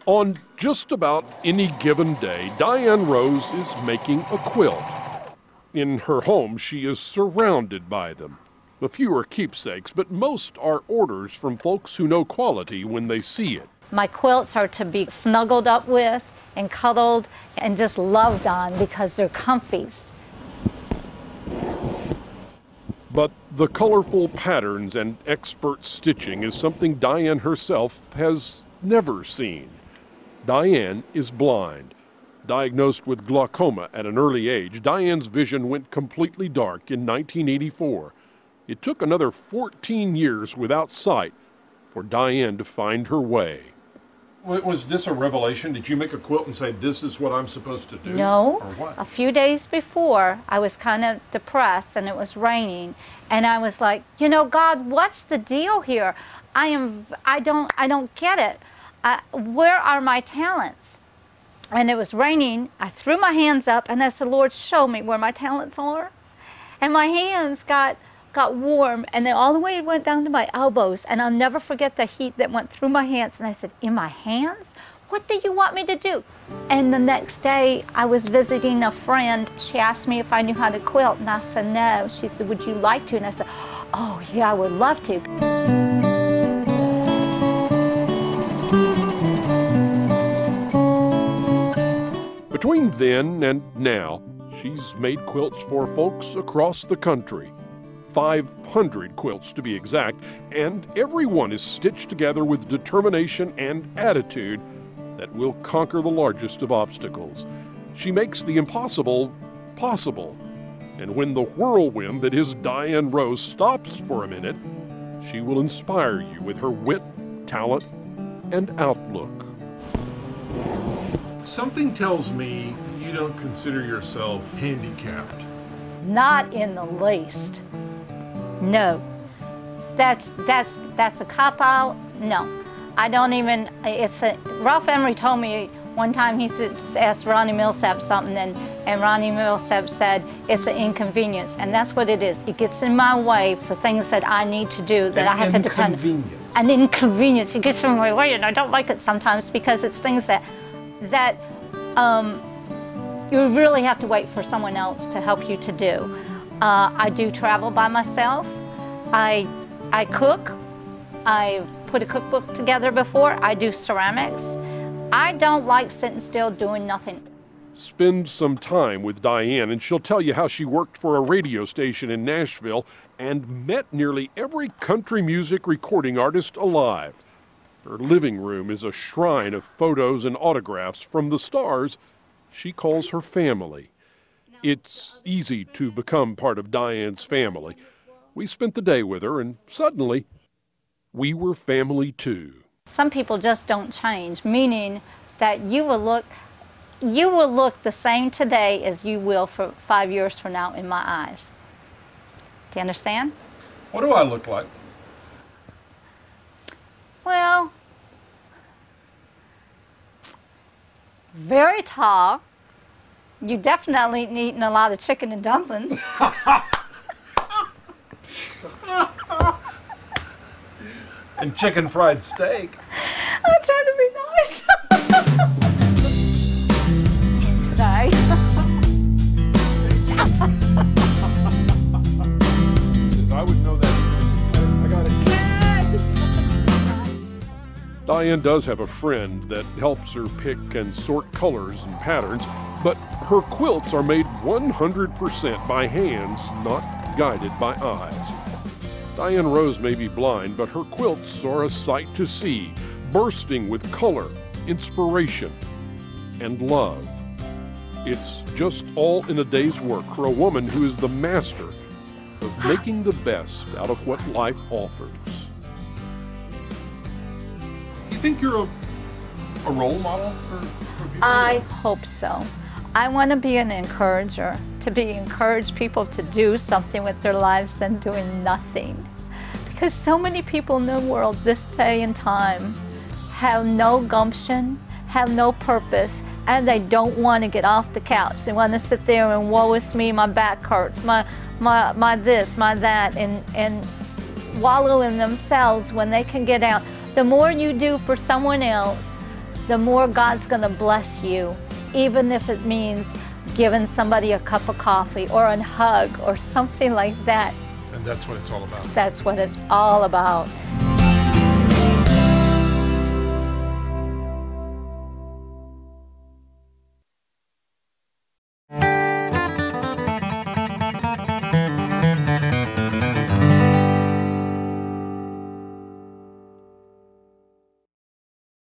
On just about any given day, Diane Rose is making a quilt. In her home, she is surrounded by them. A few are keepsakes, but most are orders from folks who know quality when they see it. My quilts are to be snuggled up with and cuddled and just loved on because they're comfies. But the colorful patterns and expert stitching is something Diane herself has never seen. Diane is blind. Diagnosed with glaucoma at an early age, Diane's vision went completely dark in 1984. It took another 14 years without sight for Diane to find her way. Was this a revelation? Did you make a quilt and say, this is what I'm supposed to do? No. Or what? A few days before, I was kind of depressed and it was raining. And I was like, you know, God, what's the deal here? I don't get it. Where are my talents? And it was raining. I threw my hands up and I said, Lord, show me where my talents are. And my hands got warm, and then all the way it went down to my elbows, and I'll never forget the heat that went through my hands. And I said, in my hands? What do you want me to do? And the next day, I was visiting a friend. She asked me if I knew how to quilt, and I said, no. She said, would you like to? And I said, oh, yeah, I would love to. Between then and now, she's made quilts for folks across the country. 500 quilts to be exact, and every one is stitched together with determination and attitude that will conquer the largest of obstacles. She makes the impossible possible. And when the whirlwind that is Diane Rose stops for a minute, she will inspire you with her wit, talent, and outlook. Something tells me you don't consider yourself handicapped. Not in the least. No. That's a cop-out. No. I don't even, Ralph Emery told me one time, he asked Ronnie Millsap something, and Ronnie Millsap said, it's an inconvenience, and that's what it is. It gets in my way for things that I need to do, that I have to depend on. An inconvenience. It gets in my way, and I don't like it sometimes because it's things that you really have to wait for someone else to help you to do. I do travel by myself. I cook. I've put a cookbook together before. I do ceramics. I don't like sitting still doing nothing. Spend some time with Diane and she'll tell you how she worked for a radio station in Nashville and met nearly every country music recording artist alive. Her living room is a shrine of photos and autographs from the stars she calls her family. It's easy to become part of Diane's family. We spent the day with her and suddenly we were family too. Some people just don't change, meaning that you will look the same today as you will for 5 years from now in my eyes. Do you understand? What do I look like? Well, very tall. You definitely eaten a lot of chicken and dumplings. And chicken fried steak. I'm trying to be nice. Today. I would know that. I got it. Diane does have a friend that helps her pick and sort colors and patterns, but her quilts are made 100% by hands, not guided by eyes. Diane Rose may be blind, but her quilts are a sight to see, bursting with color, inspiration, and love. It's just all in a day's work for a woman who is the master of making the best out of what life offers. You think you're a role model for people? I hope so. I want to be an encourager, to encourage people to do something with their lives than doing nothing. Because so many people in the world this day and time have no gumption, have no purpose, and they don't want to get off the couch. They want to sit there and woe is me, my back hurts, my this, my that, and wallow in themselves when they can get out. The more you do for someone else, the more God's going to bless you, even if it means giving somebody a cup of coffee or a hug or something like that. And that's what it's all about. That's what it's all about.